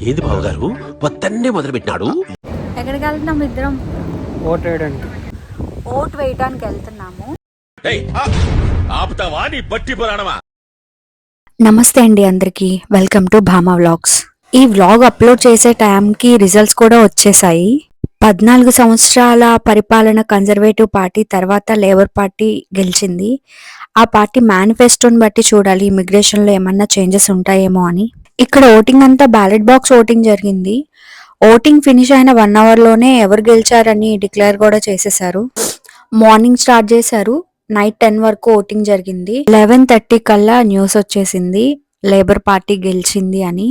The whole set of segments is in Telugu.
ఏది బావగారు పొద్దున్నే మొదలు పెట్టినాడు. ఎక్కడికి వెళ్తున్నాం ఇద్దరం? ఓటు వేయడానికి. ఓటు వేయడానికి వెళ్తున్నాము. నమస్తే అండి అందరికి, వెల్కమ్ టు భామా వ్లాగ్స్. ఈ వ్లాగ్ అప్లోడ్ చేసే టైంకి రిజల్ట్స్ కూడా వచ్చేసాయి. 14 సంవత్సరాల పరిపాలన కన్జర్వేటివ్ పార్టీ తర్వాత లేబర్ పార్టీ గెలిచింది. ఆ పార్టీ మేనిఫెస్టోని బట్టి చూడాలి ఇమిగ్రేషన్ లో ఏమన్నా చేంజెస్ ఉంటాయేమో అని. ఇక్కడ ఓటింగ్ అంతా బ్యాలెట్ బాక్స్ ఓటింగ్ జరిగింది. ఓటింగ్ ఫినిష్ అయిన 1 hour లోనే ఎవరు గెలిచారని డిక్లేర్ కూడా చేసేసారు. మార్నింగ్ స్టార్ట్ చేశారు, నైట్ 10 వరకు ఓటింగ్ జరిగింది. 11:30 కల్లా న్యూస్ వచ్చేసింది లేబర్ పార్టీ గెలిచింది అని.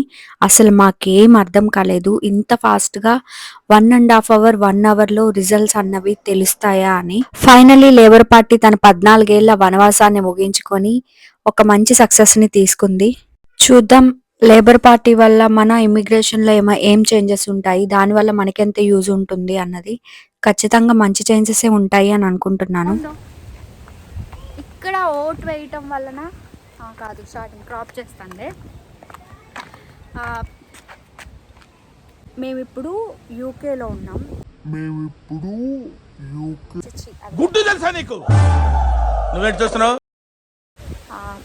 అసలు మాకేం అర్థం కాలేదు, ఇంత ఫాస్ట్ గా 1.5 hour 1 hour లో రిజల్ట్స్ అన్నవి తెలుస్తాయా అని. ఫైనలీ లేబర్ పార్టీ తన 14 ఏళ్ల వనవాసాన్ని ముగించుకొని ఒక మంచి సక్సెస్ ని తీసుకుంది. చూద్దాం లేబర్ పార్టీ వల్ల మన ఇమిగ్రేషన్ లో ఏం చేంజెస్ ఉంటాయి, దాని వల్ల మనకెంత యూజ్ ఉంటుంది అన్నది. ఖచ్చితంగా మంచి చేంజెస్ ఉంటాయి అని అనుకుంటున్నాను. ఇక్కడ ఓటు వేయటం వలన కాదు, స్టార్టింగ్ క్రాప్ చేస్తాండే. మేమిప్పుడు యూకేలో ఉన్నాం.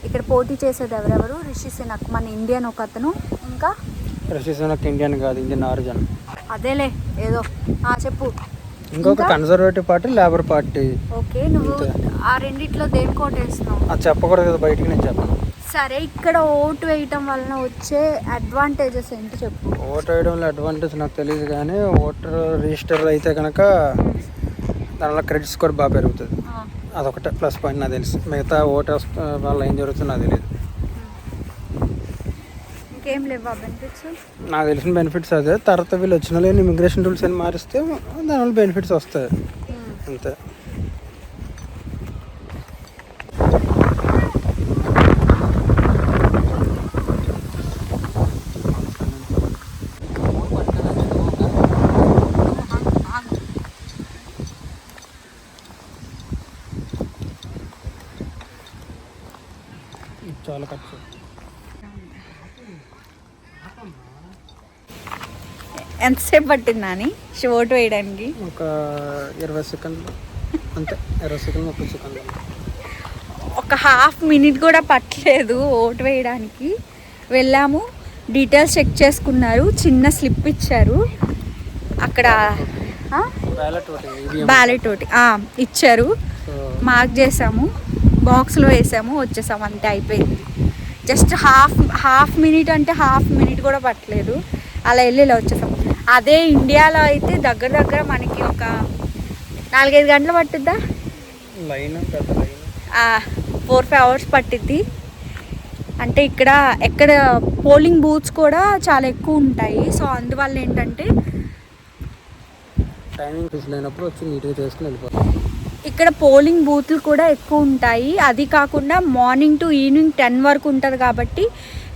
ఇక్కడ పోటీ చేసేది ఎవరెవరు? రిషి సునక్ మన ఇండియన్ ఒక అతను, ఇంకా రిషి సునక్ ఇండియన్ కాదు, ఇండియన్ ఆరిజిన్. అదేలే ఏదో చెప్పు. ఇంకొక conservative party, labour party. Okay, నువ్వు ఆ రెండిట్లో దేనికి ఓటు వేస్తున్నావు? అది చెప్పకూడదు కదా బయటికి, నేను చెప్పను. సరే, ఇక్కడ ఓటు వేయటం వలన వచ్చే అడ్వాంటేజెస్ ఏంటి చెప్పు. ఓటు వేయడం వల్ల అడ్వాంటేజ్ నాకు తెలియదు, కానీ ఓటర్ రిజిస్టర్ అయితే కనుక దానివల్ల క్రెడిట్ స్కోర్ బాగా పెరుగుతుంది. అదొకటే ప్లస్ పాయింట్ నాకు తెలుసు. మిగతా ఓటర్స్ వల్ల ఏం జరుగుతుందో నాకు తెలియదు. ఇంకేం లేవా బెనిఫిట్స్? నాకు తెలిసిన బెనిఫిట్స్ అదే. తర్వాత వీళ్ళు వచ్చిన వాళ్ళు ఇమిగ్రేషన్ రూల్స్ అని మారిస్తే దానివల్ల బెనిఫిట్స్ వస్తాయి అంతే. చాలా ఖర్చు. ఎంతసేపు పట్టిందా అని ఓటు వేయడానికి? ఒక 20 సెకండ్లు అంతే. 20 సెకండ్లు 30 సెకండ్లు. ఒక హాఫ్ మినిట్ కూడా పట్టలేదు ఓటు వేయడానికి. వెళ్ళాము, డీటెయిల్స్ చెక్ చేసుకున్నారు, చిన్న స్లిప్ ఇచ్చారు. అక్కడ బ్యాలెట్ ఒకటి ఇచ్చారు, మార్క్ చేసాము, బాక్స్లో వేసాము, వచ్చేసాము, అంతే అయిపోయింది. జస్ట్ హాఫ్ మినిట్ అంటే హాఫ్ మినిట్ కూడా పట్టలేదు, అలా వెళ్ళి ఇలా వచ్చేసాం. అదే ఇండియాలో అయితే దగ్గర మనకి ఒక 4-5 గంటలు పట్టుద్దా, 4-5 hours పట్టిద్ది. అంటే ఎక్కడ పోలింగ్ బూత్స్ కూడా చాలా ఎక్కువ ఉంటాయి. సో అందువల్ల ఏంటంటే టైమింగ్ లేనప్పుడు వచ్చి నీట్గా చేసుకుని వెళ్ళిపోతాం. ఇక్కడ పోలింగ్ బూత్లు కూడా ఎక్కువ ఉంటాయి. అది కాకుండా మార్నింగ్ టు ఈవినింగ్ 10 వరకు ఉంటుంది కాబట్టి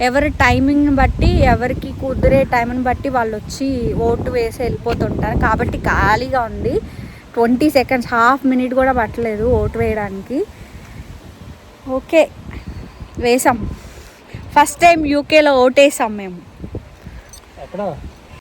ఎవరి టైమింగ్ని బట్టి, ఎవరికి కుదిరే టైంని బట్టి వాళ్ళు వచ్చి ఓటు వేసి వెళ్ళిపోతుంటారు. కాబట్టి ఖాళీగా ఉంది. 20 seconds, హాఫ్ మినిట్ కూడా పట్టలేదు ఓటు వేయడానికి. ఓకే, వేసాం. ఫస్ట్ టైం యూకేలో ఓటు వేసాం మేము. ఎక్కడ?